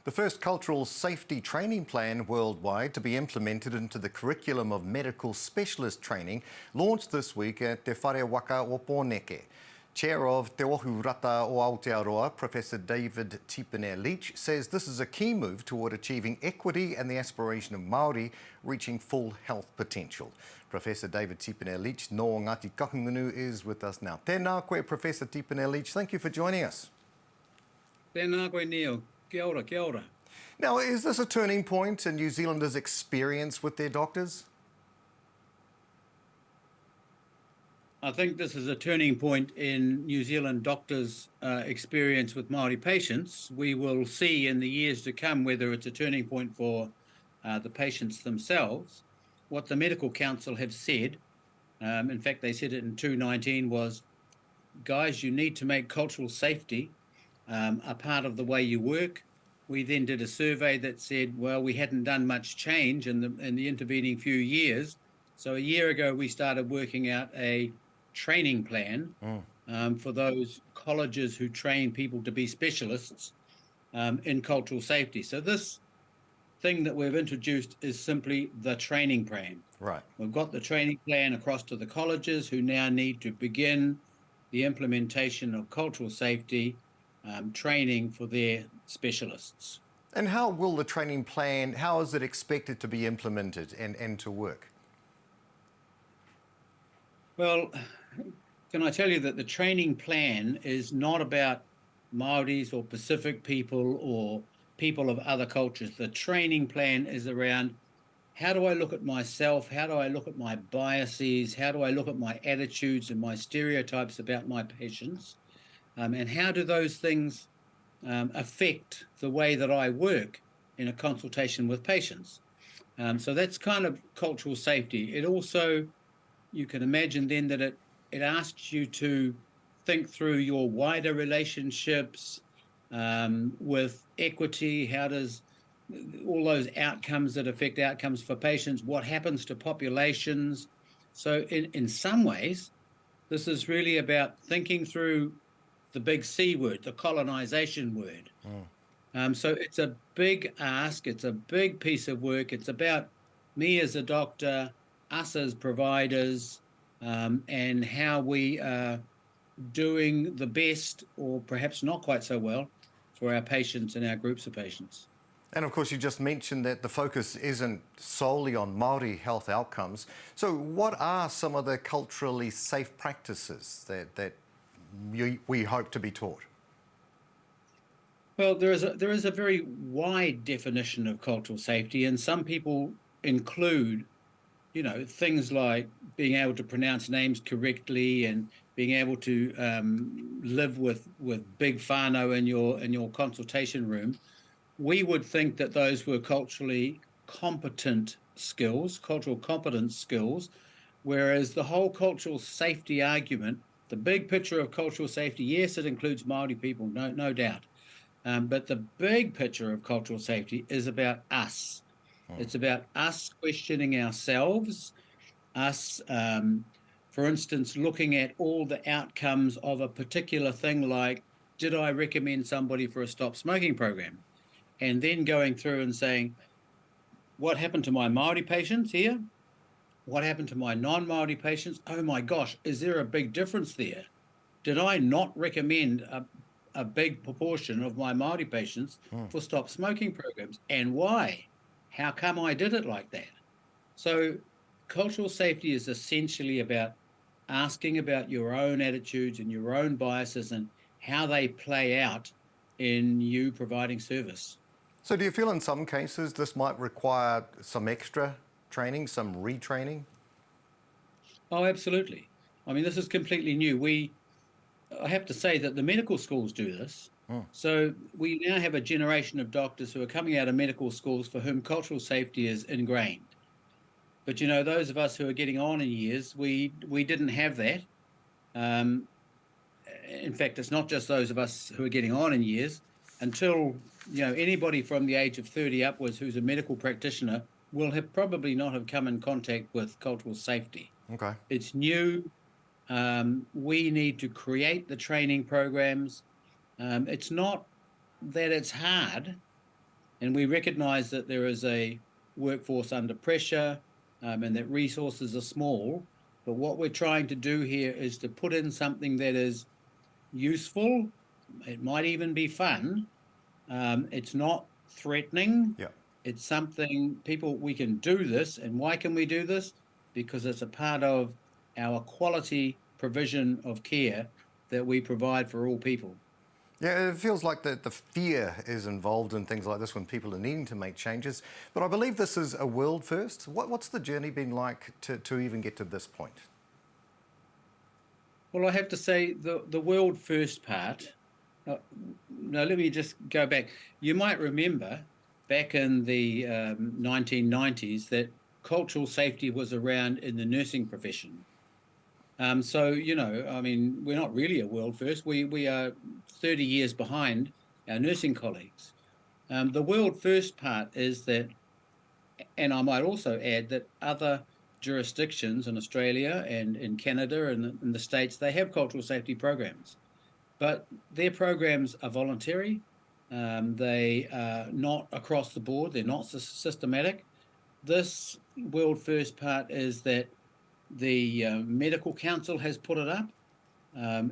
The first cultural safety training plan worldwide to be implemented into the curriculum of medical specialist training launched this week at Te Whare Waka o Pōneke. Chair of Te Ohu Rata o Aotearoa, Professor David Tipene-Leach, says this is a key move toward achieving equity and the aspiration of Māori reaching full health potential. Professor David Tipene-Leach no Ngāti Kahungunu is with us now. Tēnā koe, Professor Tipene-Leach. Thank you for joining us. Tēnā koe, Neil. Kia ora, kia ora. Now, is this a turning point in New Zealanders' experience with their doctors? I think this is a turning point in New Zealand doctors' experience with Māori patients. We will see in the years to come whether it's a turning point for the patients themselves. What the Medical Council have said, in fact, they said it in 2019, was, guys, you need to make cultural safety a part of the way you work. We then did a survey that said, well, we hadn't done much change in the intervening few years. So a year ago, we started working out a training plan for those colleges who train people to be specialists in cultural safety. So this thing that we've introduced is simply the training plan. Right. We've got the training plan across to the colleges who now need to begin the implementation of cultural safety training for their specialists. And how will the training plan, how is it expected to be implemented and to work? Well, can I tell you that the training plan is not about Māoris or Pacific people or people of other cultures. The training plan is around how do I look at myself, how do I look at my biases, how do I look at my attitudes and my stereotypes about my patients, and how do those things affect the way that I work in a consultation with patients. So that's kind of cultural safety. It also, you can imagine then that it asks you to think through your wider relationships with equity. How does all those outcomes that affect outcomes for patients, what happens to populations? So in some ways, this is really about thinking through the big C word, the colonization word. So it's a big ask, it's a big piece of work. It's about me as a doctor, us as providers, and how we are doing the best, or perhaps not quite so well, for our patients and our groups of patients. And of course, you just mentioned that the focus isn't solely on Māori health outcomes. So what are some of the culturally safe practices that we hope to be taught? Well, there is a very wide definition of cultural safety, and some people include, things like being able to pronounce names correctly and being able to live with big whānau in your consultation room. We would think that those were culturally competent skills, cultural competence skills, whereas the whole cultural safety argument, the big picture of cultural safety, yes, it includes Māori people, no doubt. But the big picture of cultural safety is about us. It's about us questioning ourselves, us, for instance, looking at all the outcomes of a particular thing like, did I recommend somebody for a stop smoking program? And then going through and saying, what happened to my Māori patients here? What happened to my non-Māori patients? Oh my gosh, is there a big difference there? Did I not recommend a big proportion of my Māori patients for stop smoking programs? And why? How come I did it like that? So cultural safety is essentially about asking about your own attitudes and your own biases and how they play out in you providing service. So do you feel in some cases this might require some extra training, some retraining? Oh, absolutely. I mean, this is completely new. I have to say that the medical schools do this. So we now have a generation of doctors who are coming out of medical schools for whom cultural safety is ingrained. But, those of us who are getting on in years, we didn't have that. In fact, it's not just those of us who are getting on in years. Until, anybody from the age of 30 upwards who's a medical practitioner will have probably not have come in contact with cultural safety. Okay. It's new. We need to create the training programs. It's not that it's hard. And we recognise that there is a workforce under pressure, and that resources are small. But what we're trying to do here is to put in something that is useful. It might even be fun. It's not threatening. Yeah. It's something we can do this. And why can we do this? Because it's a part of our quality provision of care that we provide for all people. Yeah, it feels like the fear is involved in things like this when people are needing to make changes. But I believe this is a world first. What's the journey been like to even get to this point? Well, I have to say the world first part. Uh, no, let me just go back. You might remember back in the 1990s that cultural safety was around in the nursing profession. So, I mean, we're not really a world first. We are 30 years behind our nursing colleagues. The world first part is that, and I might also add that other jurisdictions in Australia and in Canada and in the States, they have cultural safety programs, but their programs are voluntary. They are not across the board. They're not systematic. This world first part is that the Medical Council has put it up.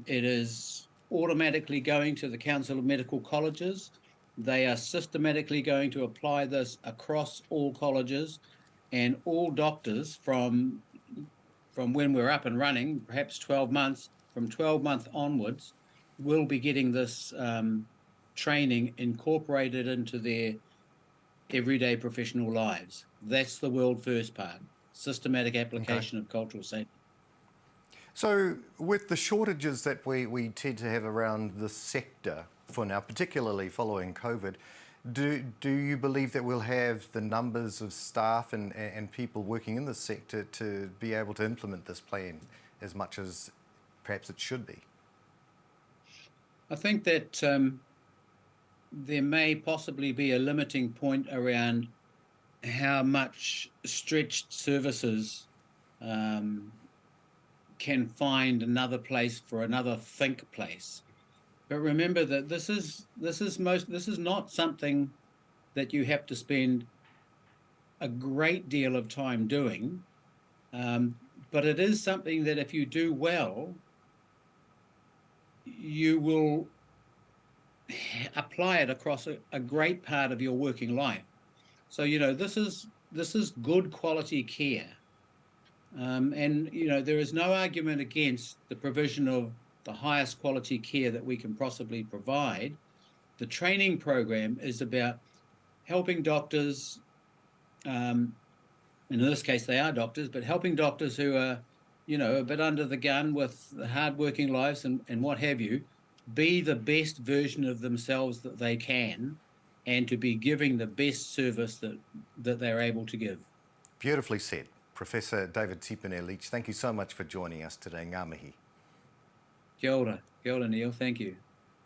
It is automatically going to the Council of Medical Colleges. They are systematically going to apply this across all colleges, and all doctors from when we're up and running, perhaps 12 months, from 12-month onwards, will be getting this training incorporated into their everyday professional lives. That's the world first part, systematic Okay. application of cultural safety. So, with the shortages that we tend to have around the sector for now, particularly following COVID, do you believe that we'll have the numbers of staff and people working in this sector to be able to implement this plan as much as perhaps it should be? I think that there may possibly be a limiting point around how much stretched services um, can find another place for another think place. But remember that this is not something that you have to spend a great deal of time doing, um, but it is something that if you do well, you will apply it across a great part of your working life. So this is good quality care. And there is no argument against the provision of the highest quality care that we can possibly provide. The training program is about helping doctors, um, and in this case they are doctors, but helping doctors who are, a bit under the gun with hard-working lives and what have you, be the best version of themselves that they can, and to be giving the best service that they're able to give. Beautifully said. Professor David Tipene Leach, thank you so much for joining us today. Ngā mihi. Kia ora, Neil. Thank you.